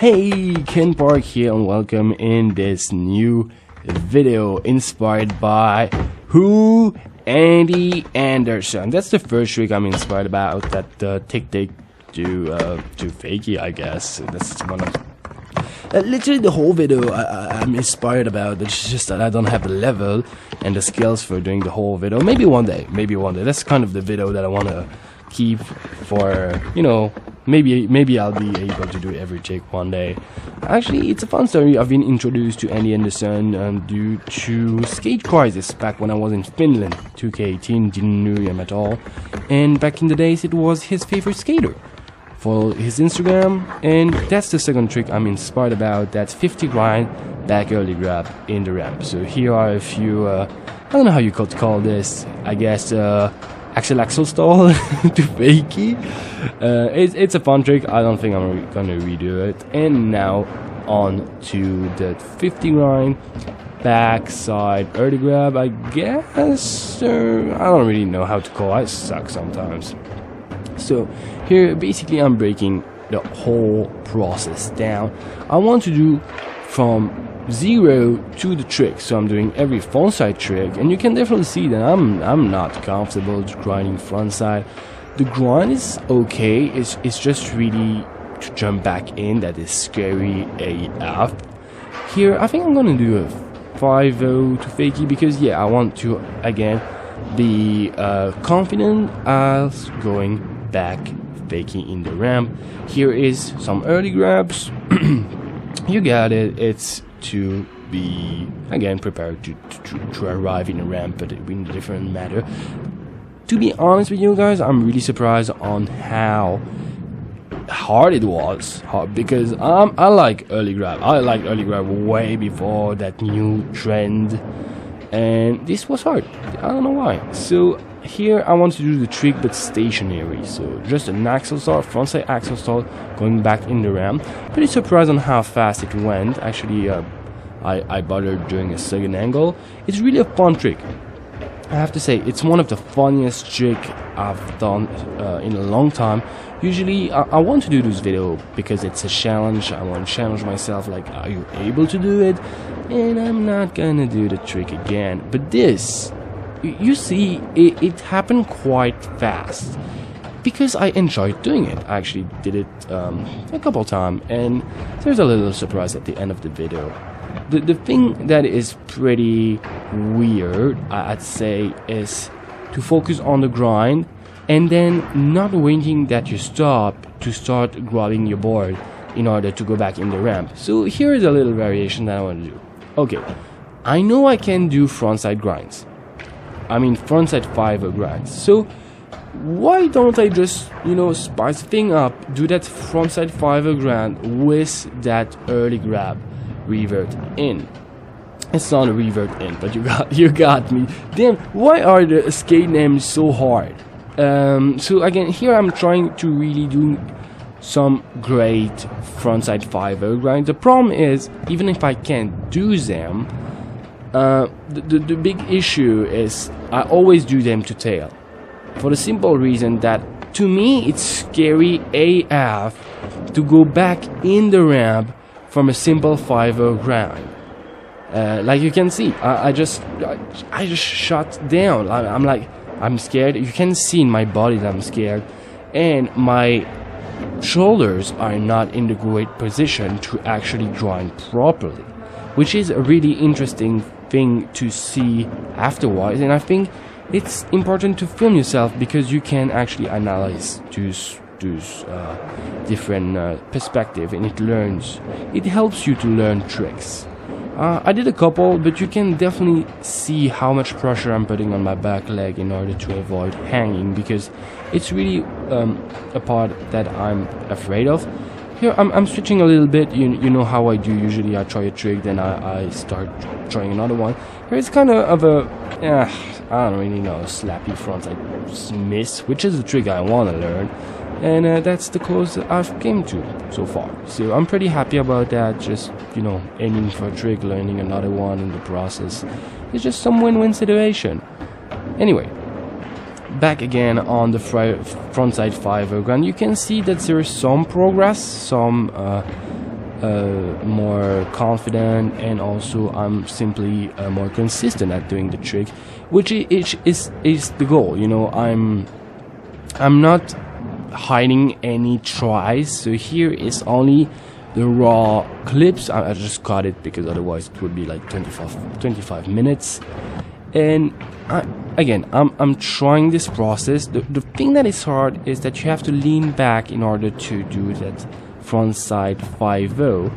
Hey, Ken Park here and welcome in this new video inspired by who? Andy Anderson. That's the first trick I'm inspired about, that tic-tac to fakie, I guess. That's one of literally the whole video I'm inspired about. It's just that I don't have the level and the skills for doing the whole video. Maybe one day. That's kind of the video that I want to keep for, you know, maybe I'll be able to do every trick one day. Actually, it's a fun story. I've been introduced to Andy Anderson due to Skate Crisis back when I was in Finland, 2K18, didn't know him at all. And back in the days, it was his favorite skater. Follow his Instagram, and that's the second trick I'm inspired about. That's 50 grind, back early grab in the ramp. So here are a few, I don't know how you could call this, I guess, axle stall to fakie. It's a fun trick. I don't think I'm gonna redo it. And now on to the 50 grind, backside early grab, I guess. I don't really know how to call it. I suck sometimes. So here basically I'm breaking the whole process down. I want to do from 0 to the trick, so I'm doing every frontside trick, and you can definitely see that I'm not comfortable grinding frontside. The grind is okay, it's just really to jump back in that is scary AF. Here I think I'm gonna do a 5-0 to fakie because yeah, I want to again be confident as going back fakie in the ramp. Here is some early grabs. You got it. It's to be again prepared to arrive in a ramp, but in a different matter. To be honest with you guys, I'm really surprised on how hard it was. Because I like early grab. I liked early grab way before that new trend, and this was hard. I don't know why. So here I want to do the trick but stationary, so just an axle stall, frontside axle stall, going back in the ramp. Pretty surprised on how fast it went. Actually, I bothered doing a second angle. It's really a fun trick. I have to say, it's one of the funniest trick I've done in a long time. Usually, I want to do this video because it's a challenge. I want to challenge myself, like, are you able to do it? And I'm not gonna do the trick again. But this, you see, it happened quite fast because I enjoyed doing it. I actually did it a couple times, and there's a little surprise at the end of the video. The thing that is pretty weird, I'd say, is to focus on the grind and then not waiting that you stop to start grabbing your board in order to go back in the ramp. So here is a little variation that I want to do. Okay, I know I can do frontside grinds. I mean frontside 5-0 grinds. So why don't I just, you know, spice the thing up, do that frontside 5-0 grind with that early grab, revert in. It's not a revert in, but you got me. Damn, why are the skate names so hard? So again, here I'm trying to really do some great frontside 5-0 grind. The problem is, even if I can't do them, the big issue is I always do them to tail, for the simple reason that to me it's scary AF to go back in the ramp from a simple 5-0 grind. Like you can see, I just shut down. I'm like, I'm scared. You can see in my body that I'm scared, and my shoulders are not in the great position to actually grind properly, which is a really interesting thing to see afterwards. And I think it's important to film yourself because you can actually analyze those different perspective, and it helps you to learn tricks. I did a couple, but you can definitely see how much pressure I'm putting on my back leg in order to avoid hanging, because it's really a part that I'm afraid of. Here I'm switching a little bit. You know how I do usually. I try a trick, then I start trying another one. Here it's kind of a I don't really know, slappy frontside miss, which is the trick I want to learn, and that's the closest I've came to so far. So I'm pretty happy about that. Just, you know, aiming for a trick, learning another one in the process. It's just some win-win situation. Anyway, back again on the frontside 5-0 grind, you can see that there is some progress, some more confident, and also I'm simply more consistent at doing the trick, which is the goal. You know, I'm not hiding any tries, so here is only the raw clips. I just cut it because otherwise it would be like 25 minutes. And I'm trying this process. The thing that is hard is that you have to lean back in order to do that front side 5-0,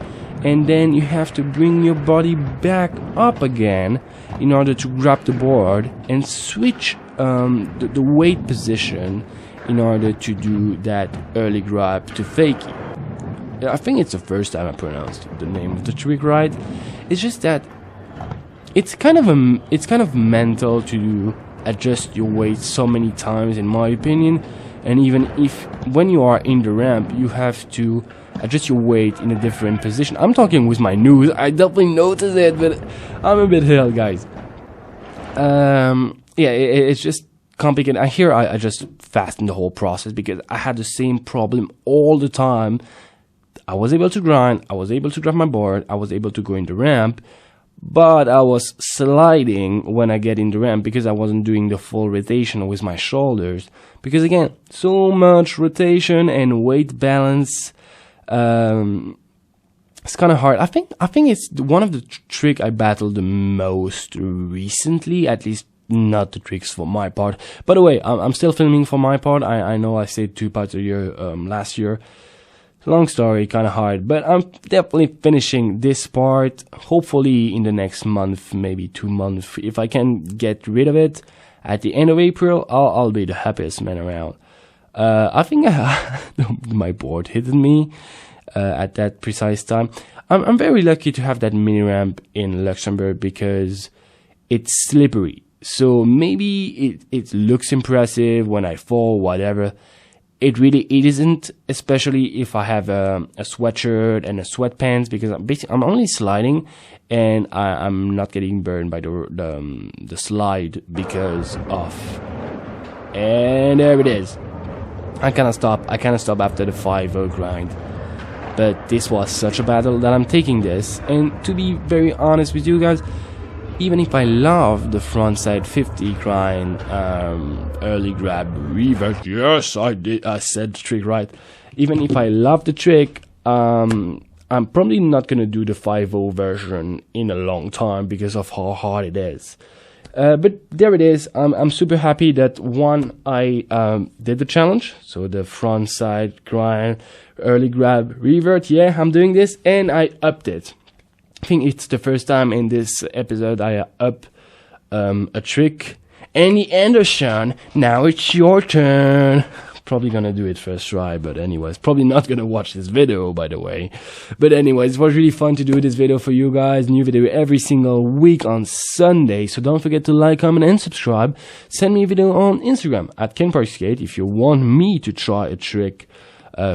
and then you have to bring your body back up again in order to grab the board and switch the weight position in order to do that early grab to fakie. I think it's the first time I pronounced the name of the trick right. It's just that it's kind of mental to adjust your weight so many times, in my opinion. And even if when you are in the ramp, you have to adjust your weight in a different position. I'm talking with my nose. I definitely noticed it, but I'm a bit hell, guys. It's just complicated. I just fastened the whole process because I had the same problem all the time. I was able to grind, I was able to grab my board, I was able to go in the ramp, but I was sliding when I get in the ramp because I wasn't doing the full rotation with my shoulders. Because again, so much rotation and weight balance, it's kind of hard. I think it's one of the trick I battled the most recently, at least not the tricks for my part. By the way, I'm still filming for my part. I know I said 2 parts a year last year. Long story, kind of hard, but I'm definitely finishing this part, hopefully in the next month, maybe 2 months. If I can get rid of it at the end of April, I'll be the happiest man around. I think my board hit me at that precise time. I'm very lucky to have that mini ramp in Luxembourg because it's slippery. So maybe it looks impressive when I fall, whatever. It isn't, especially if I have a sweatshirt and a sweatpants, because I'm only sliding and I'm not getting burned by the slide because of. And there it is. I cannot stop after the 5-0 grind. But this was such a battle that I'm taking this. And to be very honest with you guys, even if I love the frontside 50 grind, early grab reverse, yes, I said the trick right. Even if I love the trick, I'm probably not gonna do the 5-0 version in a long time because of how hard it is. But there it is. I'm super happy that I did the challenge. So the frontside grind, early grab, revert. Yeah, I'm doing this, and I upped it. I think it's the first time in this episode I up a trick. Andy Anderson, now it's your turn. Probably gonna do it first try, but anyways, probably not gonna watch this video, by the way. But anyways, it was really fun to do this video for you guys. New video every single week on Sunday, so don't forget to like, comment, and subscribe. Send me a video on Instagram at kenparkskate if you want me to try a trick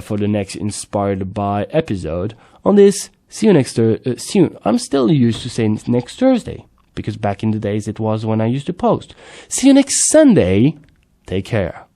for the next Inspired By episode. On this, see you next I'm still used to saying next Thursday, because back in the days it was when I used to post. See you next Sunday. Take care.